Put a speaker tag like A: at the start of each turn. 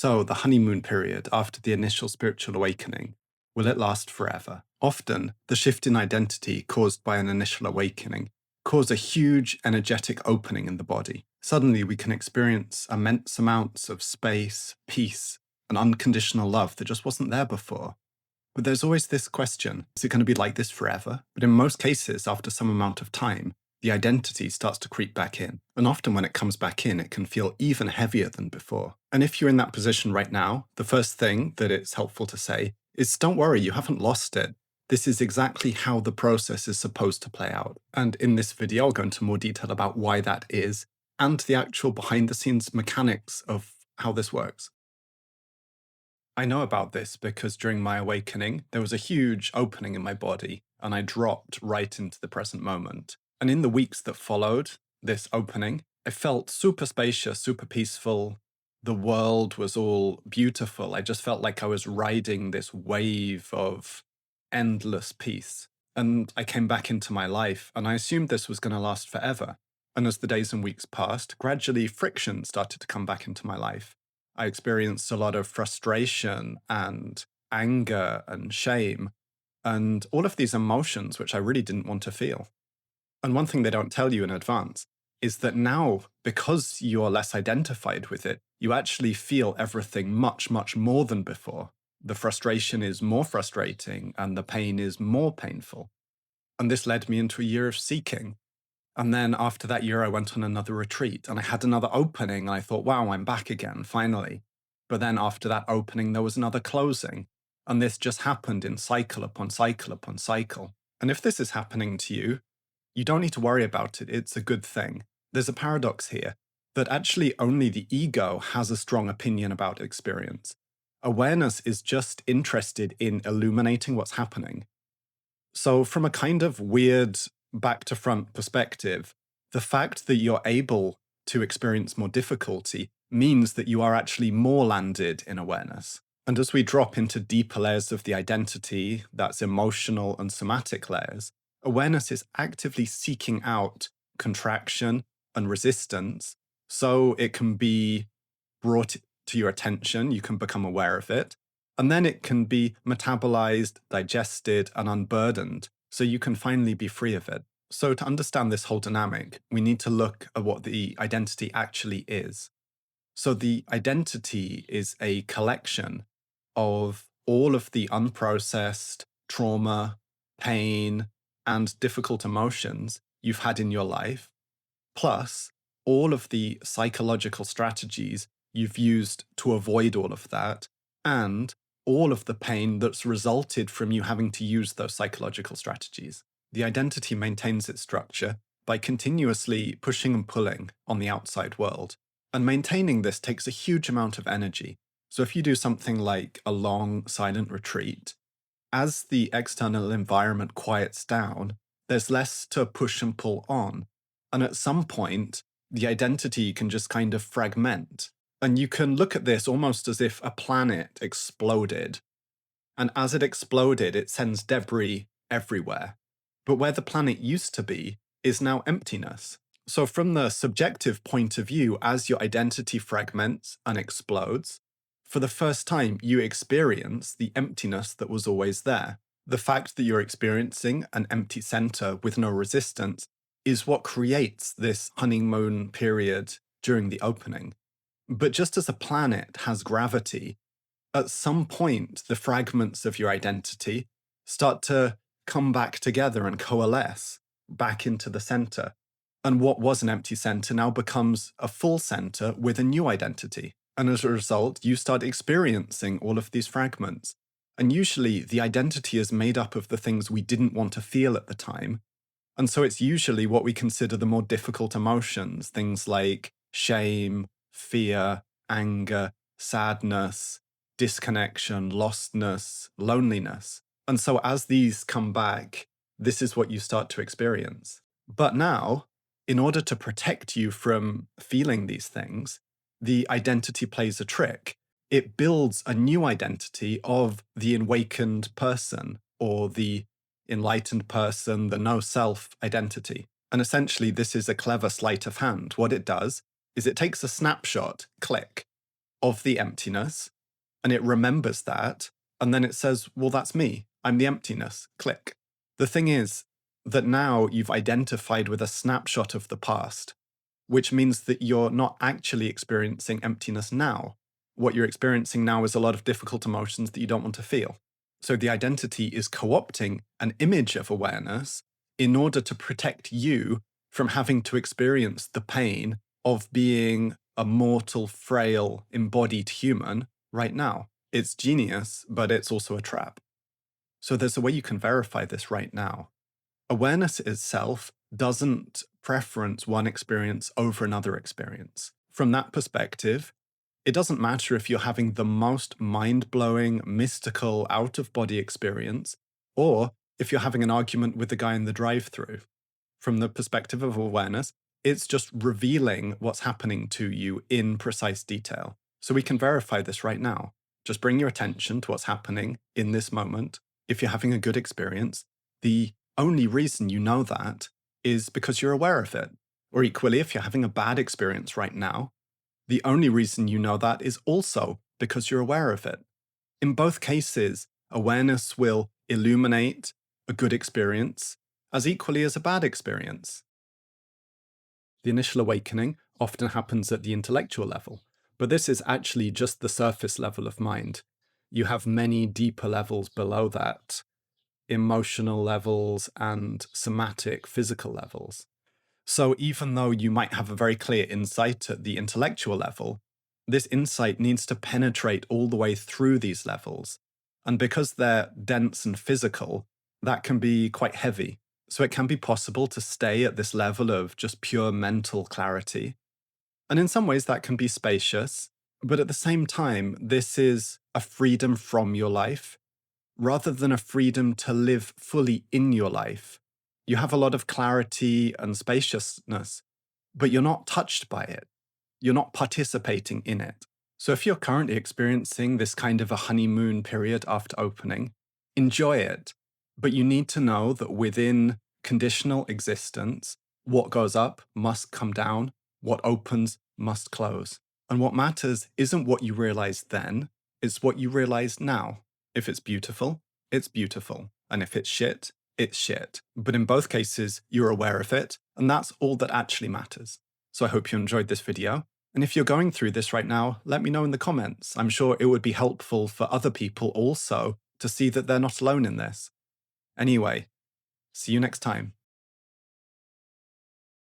A: So, the honeymoon period after the initial spiritual awakening, will it last forever? Often, the shift in identity caused by an initial awakening cause a huge energetic opening in the body. Suddenly, we can experience immense amounts of space, peace, and unconditional love that just wasn't there before. But there's always this question, is it going to be like this forever? But in most cases, after some amount of time, the identity starts to creep back in. And often when it comes back in, it can feel even heavier than before. And if you're in that position right now, the first thing that it's helpful to say is don't worry, you haven't lost it. This is exactly how the process is supposed to play out. And in this video, I'll go into more detail about why that is and the actual behind the scenes mechanics of how this works. I know about this because during my awakening, there was a huge opening in my body and I dropped right into the present moment. And in the weeks that followed this opening, I felt super spacious, super peaceful. The world was all beautiful. I just felt like I was riding this wave of endless peace. And I came back into my life and I assumed this was going to last forever. And as the days and weeks passed, gradually friction started to come back into my life. I experienced a lot of frustration and anger and shame and all of these emotions, which I really didn't want to feel. And one thing they don't tell you in advance is that now, because you're less identified with it, you actually feel everything much, much more than before. The frustration is more frustrating and the pain is more painful. And this led me into a year of seeking. And then after that year, I went on another retreat and I had another opening and I thought, wow, I'm back again, finally. But then after that opening, there was another closing. And this just happened in cycle upon cycle upon cycle. And if this is happening to you, you don't need to worry about it. It's a good thing. There's a paradox here that actually only the ego has a strong opinion about experience. Awareness is just interested in illuminating what's happening. So from a kind of weird back to front perspective, the fact that you're able to experience more difficulty means that you are actually more landed in awareness. And as we drop into deeper layers of the identity, that's emotional and somatic layers, awareness is actively seeking out contraction and resistance so it can be brought to your attention, you can become aware of it, and then it can be metabolized, digested, and unburdened, so you can finally be free of it. So to understand this whole dynamic, we need to look at what the identity actually is. So the identity is a collection of all of the unprocessed trauma, pain, and difficult emotions you've had in your life, plus all of the psychological strategies you've used to avoid all of that, and all of the pain that's resulted from you having to use those psychological strategies. The identity maintains its structure by continuously pushing and pulling on the outside world. And maintaining this takes a huge amount of energy. So if you do something like a long, silent retreat, as the external environment quiets down, there's less to push and pull on. And at some point, the identity can just kind of fragment. And you can look at this almost as if a planet exploded. And as it exploded, it sends debris everywhere. But where the planet used to be is now emptiness. So from the subjective point of view, as your identity fragments and explodes, for the first time, you experience the emptiness that was always there. The fact that you're experiencing an empty center with no resistance is what creates this honeymoon period during the opening. But just as a planet has gravity, at some point, the fragments of your identity start to come back together and coalesce back into the center. And what was an empty center now becomes a full center with a new identity. And as a result, you start experiencing all of these fragments. And usually the identity is made up of the things we didn't want to feel at the time. And so it's usually what we consider the more difficult emotions, things like shame, fear, anger, sadness, disconnection, lostness, loneliness. And so as these come back, this is what you start to experience. But now, in order to protect you from feeling these things, the identity plays a trick. It builds a new identity of the awakened person or the enlightened person, the no-self identity. And essentially, this is a clever sleight of hand. What it does is it takes a snapshot, click, of the emptiness, and it remembers that, and then it says, well, that's me. I'm the emptiness. Click. The thing is that now you've identified with a snapshot of the past, which means that you're not actually experiencing emptiness now. What you're experiencing now is a lot of difficult emotions that you don't want to feel. So the identity is co-opting an image of awareness in order to protect you from having to experience the pain of being a mortal, frail, embodied human right now. It's genius, but it's also a trap. So there's a way you can verify this right now. Awareness itself doesn't preference one experience over another experience. From that perspective, it doesn't matter if you're having the most mind-blowing, mystical, out-of-body experience, or if you're having an argument with the guy in the drive-thru. From the perspective of awareness, it's just revealing what's happening to you in precise detail. So we can verify this right now. Just bring your attention to what's happening in this moment. If you're having a good experience, the only reason you know that is because you're aware of it. Or equally, if you're having a bad experience right now, the only reason you know that is also because you're aware of it. In both cases, awareness will illuminate a good experience as equally as a bad experience. The initial awakening often happens at the intellectual level, but this is actually just the surface level of mind. You have many deeper levels below that, emotional levels and somatic, physical levels. So even though you might have a very clear insight at the intellectual level, this insight needs to penetrate all the way through these levels. And because they're dense and physical, that can be quite heavy. So it can be possible to stay at this level of just pure mental clarity. And in some ways that can be spacious, but at the same time, this is a freedom from your life, rather than a freedom to live fully in your life. You have a lot of clarity and spaciousness, but you're not touched by it. You're not participating in it. So if you're currently experiencing this kind of a honeymoon period after opening, enjoy it. But you need to know that within conditional existence, what goes up must come down, what opens must close. And what matters isn't what you realize then, it's what you realize now. If it's beautiful, it's beautiful. And if it's shit, it's shit. But in both cases, you're aware of it, and that's all that actually matters. So I hope you enjoyed this video. And if you're going through this right now, let me know in the comments. I'm sure it would be helpful for other people also to see that they're not alone in this. Anyway, see you next time.